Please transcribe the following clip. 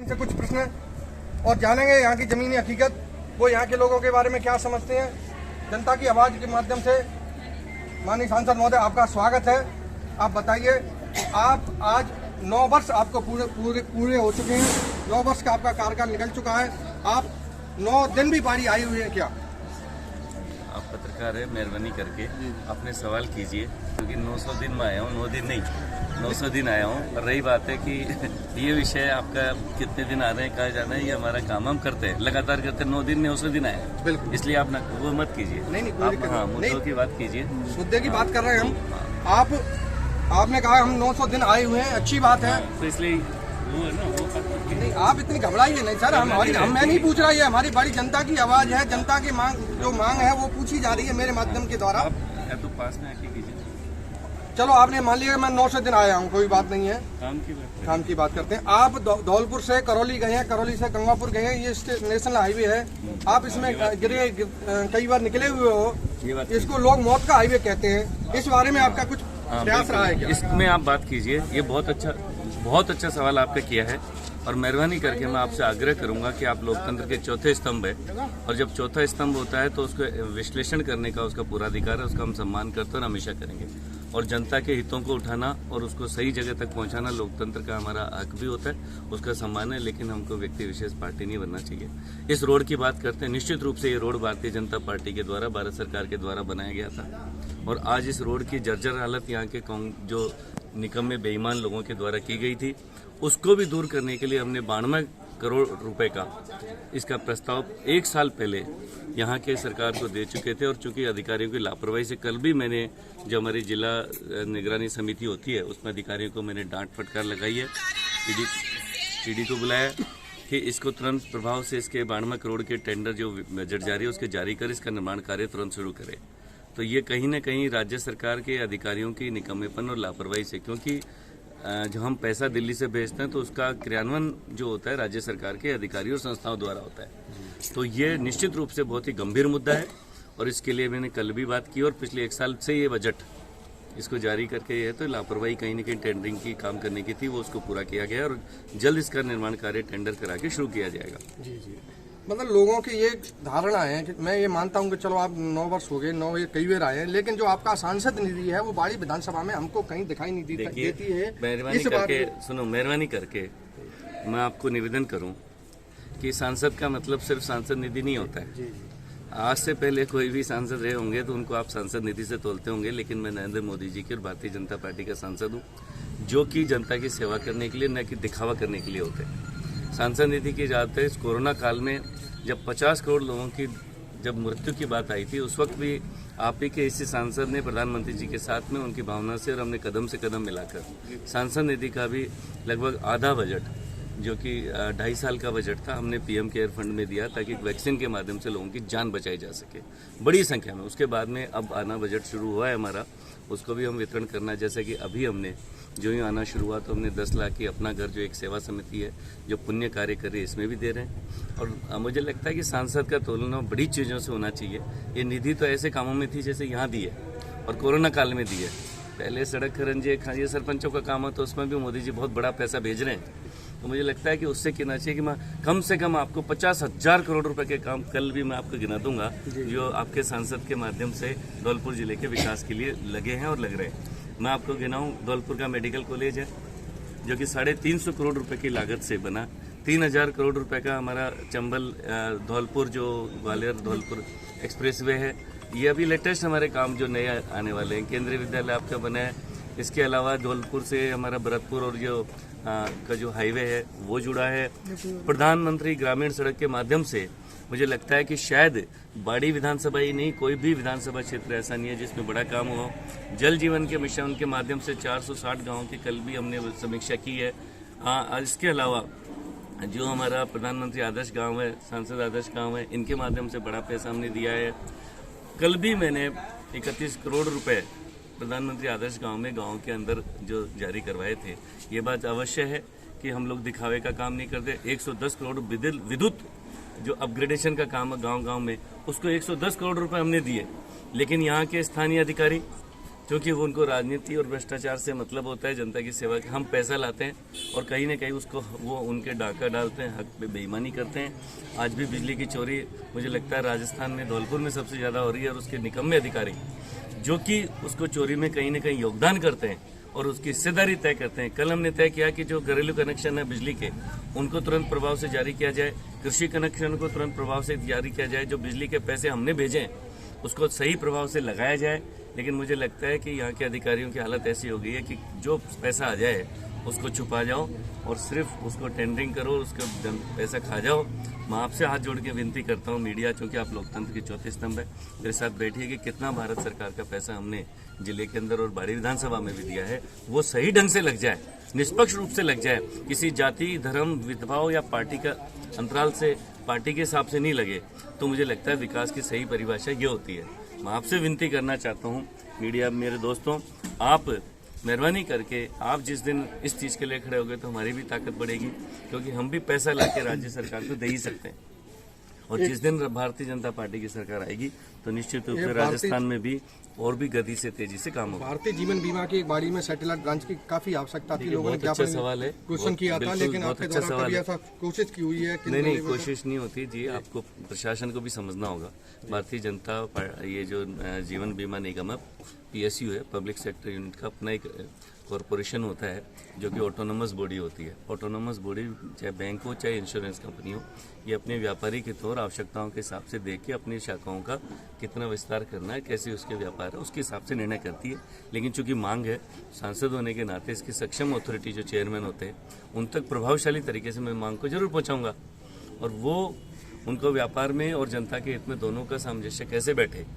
से कुछ प्रश्न और जानेंगे यहाँ की जमीनी हकीकत, वो यहाँ के लोगों के बारे में क्या समझते हैं। जनता की आवाज के माध्यम से माननीय सांसद महोदय, आपका स्वागत है। आप बताइए, आप आज 9 वर्ष आपको पूरे हो चुके हैं, 9 वर्ष का आपका कार्यकाल निकल चुका है, आप 9 दिन भी बारी आई हुई है क्या? आप पत्रकार है, मेहरबानी करके अपने सवाल कीजिए, क्योंकि 900 दिन में आया हूँ, 9 दिन नहीं 900 दिन आया हूँ। और रही बात है कि ये विषय आपका कितने दिन आ रहे हैं, कहा जाना है, ये हमारा काम हम करते हैं, लगातार करते हैं। 9 दिन 900 दिन आए हैं, बिल्कुल, इसलिए आप ना वो मत कीजिए। नहीं, आप हाँ मुद्दों की बात कीजिए। मुद्दे की बात कर रहे हैं हम। आपने कहा हम 900 दिन आए हुए हैं, अच्छी बात है, तो इसलिए वो है ना, वो नहीं आप इतनी घबराइए नहीं सर। मैं नहीं पूछ रहा, ये हमारी बड़ी जनता की आवाज है, जनता की जो मांग है वो पूछी जा रही है मेरे माध्यम के द्वारा। आप तो पास में आके कीजिए। चलो, आपने मान लिया मैं 900 दिन आया हूँ, कोई बात नहीं है, काम की बात करते हैं। आप धौलपुर से करौली गए हैं, करौली से गंगापुर गए हैं, ये नेशनल हाईवे है, आप इसमें गिरे कई बार निकले हुए हो, इसको लोग मौत का हाईवे कहते हैं, इस बारे में आपका कुछ प्रयास रहा है क्या? इसमें आप बात कीजिए, ये बहुत अच्छा सवाल आपने किया है। और मेहरबानी करके मैं आपसे आग्रह करूंगा कि आप लोकतंत्र के चौथे स्तंभ है, और जब चौथा स्तंभ होता है तो उसको विश्लेषण करने का उसका पूरा अधिकार है, उसका हम सम्मान करते हैं और हमेशा करेंगे। और जनता के हितों को उठाना और उसको सही जगह तक पहुंचाना लोकतंत्र का हमारा हक भी होता है, उसका सम्मान है, लेकिन हमको व्यक्ति विशेष पार्टी नहीं बनना चाहिए। इस रोड की बात करते हैं, निश्चित रूप से ये रोड भारतीय जनता पार्टी के द्वारा, भारत सरकार के द्वारा बनाया गया था, और आज इस रोड की जर्जर हालत यहाँ के जो निकम्मे बेईमान लोगों के द्वारा की गई थी, उसको भी दूर करने के लिए हमने 92 करोड़ रुपए का इसका प्रस्ताव 1 साल पहले यहाँ के सरकार को दे चुके थे। और चूंकि अधिकारियों की लापरवाही से कल भी मैंने, जो हमारी जिला निगरानी समिति होती है, उसमें अधिकारियों को मैंने डांट फटकार लगाई है, ईडी को बुलाया कि इसको तुरंत प्रभाव से इसके 92 करोड़ के टेंडर जो बजट जारी है उसके जारी कर इसका निर्माण कार्य तुरंत शुरू करे। तो ये कहीं न कहीं राज्य सरकार के अधिकारियों की निकम्मेपन और लापरवाही से, क्योंकि जब हम पैसा दिल्ली से भेजते हैं तो उसका क्रियान्वयन जो होता है राज्य सरकार के अधिकारियों और संस्थाओं द्वारा होता है। तो ये निश्चित रूप से बहुत ही गंभीर मुद्दा है, और इसके लिए मैंने कल भी बात की, और पिछले 1 साल से ये बजट इसको जारी करके ये तो लापरवाही कहीं न कहीं टेंडरिंग की काम करने की थी, वो उसको पूरा किया गया, और जल्द इसका निर्माण कार्य टेंडर करा के शुरू किया जाएगा। जी, मतलब लोगों की ये धारणा है कि मैं ये मानता हूं कि चलो आप 9 वर्ष हो गए, 9 ये कई बार आए हैं, लेकिन जो आपका सांसद निधि है वो बाड़ी विधानसभा में हमको कहीं दिखाई नहीं देती है। मेहरबानी करके सुनो, मेहरबानी करके मैं आपको निवेदन करूं कि सांसद का मतलब सिर्फ सांसद निधि नहीं होता है। आज से पहले कोई भी सांसद रहे होंगे तो उनको आप सांसद निधि से तोलते होंगे, लेकिन मैं नरेंद्र मोदी जी की और भारतीय जनता पार्टी का सांसद हूँ, जो कि जनता की सेवा करने के लिए, न कि दिखावा करने के लिए होते हैं। सांसद निधि की जाते इस कोरोना काल में जब 50 करोड़ लोगों की जब मृत्यु की बात आई थी, उस वक्त भी आप ही के इसी सांसद ने प्रधानमंत्री जी के साथ में उनकी भावना से, और हमने कदम से कदम मिलाकर सांसद निधि का भी लगभग आधा बजट, जो कि 2.5 साल का बजट था, हमने पीएम केयर फंड में दिया, ताकि वैक्सीन के माध्यम से लोगों की जान बचाई जा सके बड़ी संख्या में। उसके बाद में अब आना बजट शुरू हुआ है हमारा, उसको भी हम वितरण करना, जैसे कि अभी हमने जो ही आना शुरू हुआ तो हमने 10 लाख की अपना घर, जो एक सेवा समिति है जो पुण्य कार्य कर रही है, इसमें भी दे रहे हैं। और मुझे लगता है कि सांसद का तुलना बड़ी चीज़ों से होना चाहिए। ये निधि तो ऐसे कामों में थी जैसे यहाँ दी है और कोरोना काल में दी है। पहले सड़क खरंजे खाइए सरपंचों का काम है, तो उसमें भी मोदी जी बहुत बड़ा पैसा भेज रहे हैं। तो मुझे लगता है कि उससे कहना चाहिए कि मैं कम से कम आपको 50,000 करोड़ रुपए के काम कल भी मैं आपको गिना दूंगा, जो आपके सांसद के माध्यम से धौलपुर जिले के विकास के लिए लगे हैं और लग रहे हैं। मैं आपको गिनाऊं, धौलपुर का मेडिकल कॉलेज है जो कि 350 करोड़ रुपए की लागत से बना। 3000 करोड़ रुपए का हमारा चंबल धौलपुर जो ग्वालियर धौलपुर एक्सप्रेसवे है, ये अभी लेटेस्ट हमारे काम जो नए आने वाले हैं। केंद्रीय विद्यालय आपका बना है। इसके अलावा धौलपुर से हमारा भरतपुर और जो का जो हाईवे है वो जुड़ा है। प्रधानमंत्री ग्रामीण सड़क के माध्यम से मुझे लगता है कि शायद बाड़ी विधानसभा ही नहीं, कोई भी विधानसभा क्षेत्र ऐसा नहीं है जिसमें बड़ा काम हो। जल जीवन के मिशन के माध्यम से 460 गाँव की कल भी हमने समीक्षा की है। इसके अलावा जो हमारा प्रधानमंत्री आदर्श गाँव है, सांसद आदर्श गाँव है, इनके माध्यम से बड़ा पैसा हमने दिया है। कल भी मैंने 31 करोड़ रुपए प्रधानमंत्री आदर्श गांव में, गांव के अंदर जो जारी करवाए थे। ये बात अवश्य है कि हम लोग दिखावे का काम नहीं करते। 110 करोड़ विद्युत जो अपग्रेडेशन का काम है गांव गांव में, उसको 110 करोड़ रुपए हमने दिए, लेकिन यहाँ के स्थानीय अधिकारी क्योंकि वो उनको राजनीति और भ्रष्टाचार से मतलब होता है जनता की सेवा के। हम पैसा लाते हैं और कहीं ना कहीं उसको वो उनके डाका डालते हैं, हक पे बेईमानी करते हैं। आज भी बिजली की चोरी मुझे लगता है राजस्थान में धौलपुर में सबसे ज़्यादा हो रही है, और उसके निकम्मे अधिकारी जो कि उसको चोरी में कहीं ना कहीं योगदान करते हैं और उसकी हिस्सेदारी तय करते हैं। कल हमने तय किया कि जो घरेलू कनेक्शन है बिजली के, उनको तुरंत प्रभाव से जारी किया जाए। कृषि कनेक्शन को तुरंत प्रभाव से जारी किया जाए। जो बिजली के पैसे हमने भेजे हैं उसको सही प्रभाव से लगाया जाए। लेकिन मुझे लगता है कि यहाँ के अधिकारियों की हालत ऐसी हो गई है कि जो पैसा आ जाए उसको छुपा जाओ और सिर्फ उसको टेंडरिंग करो, उसका पैसा खा जाओ। मैं आपसे हाथ जोड़ के विनती करता हूँ मीडिया, चूंकि आप लोकतंत्र के चौथे स्तंभ है, मेरे साथ बैठिए कि कितना भारत सरकार का पैसा हमने जिले के अंदर और बाड़ी विधानसभा में भी दिया है, वो सही ढंग से लग जाए, निष्पक्ष रूप से लग जाए, किसी जाति धर्म विधभाव या पार्टी का अंतराल से पार्टी के हिसाब से नहीं लगे। तो मुझे लगता है विकास की सही परिभाषा ये होती है। मैं आपसे विनती करना चाहता हूँ मीडिया मेरे दोस्तों, आप मेहरबानी करके आप जिस दिन इस चीज़ के लिए खड़े होंगे तो हमारी भी ताकत बढ़ेगी, क्योंकि हम भी पैसा लाके राज्य सरकार को दे ही सकते हैं। और जिस दिन भारतीय जनता पार्टी की सरकार आएगी तो निश्चित रूप से राजस्थान में भी और भी गति से तेजी से काम होगा। भारतीय जीवन बीमा की एक बाड़ी में सैटेलाइट ब्रांच की काफी आवश्यकता थी, लोगों ने बहुत अच्छा सवाल है, क्वेश्चन किया था, लेकिन आपके द्वारा कभी ऐसा कोशिश की हुई है? नहीं, कोशिश नहीं होती जी। आपको प्रशासन को भी समझना होगा। भारतीय जनता ये जो जीवन बीमा निगम है, PSU है, पब्लिक सेक्टर यूनिट का अपना एक कॉरपोरेशन होता है जो कि ऑटोनोमस बॉडी होती है। ऑटोनोमस बॉडी चाहे बैंक हो चाहे इंश्योरेंस कंपनी हो, ये अपने व्यापारी के तौर आवश्यकताओं के हिसाब से देख के अपनी शाखाओं का कितना विस्तार करना है, कैसे उसके व्यापार है, उसके हिसाब से निर्णय करती है। लेकिन चूंकि मांग है, सांसद होने के नाते इसकी सक्षम अथॉरिटी जो चेयरमैन होते हैं उन तक प्रभावशाली तरीके से मैं मांग को जरूर पहुंचाऊंगा, और वो उनको व्यापार में और जनता के हित में दोनों का सामंजस्य कैसे बैठे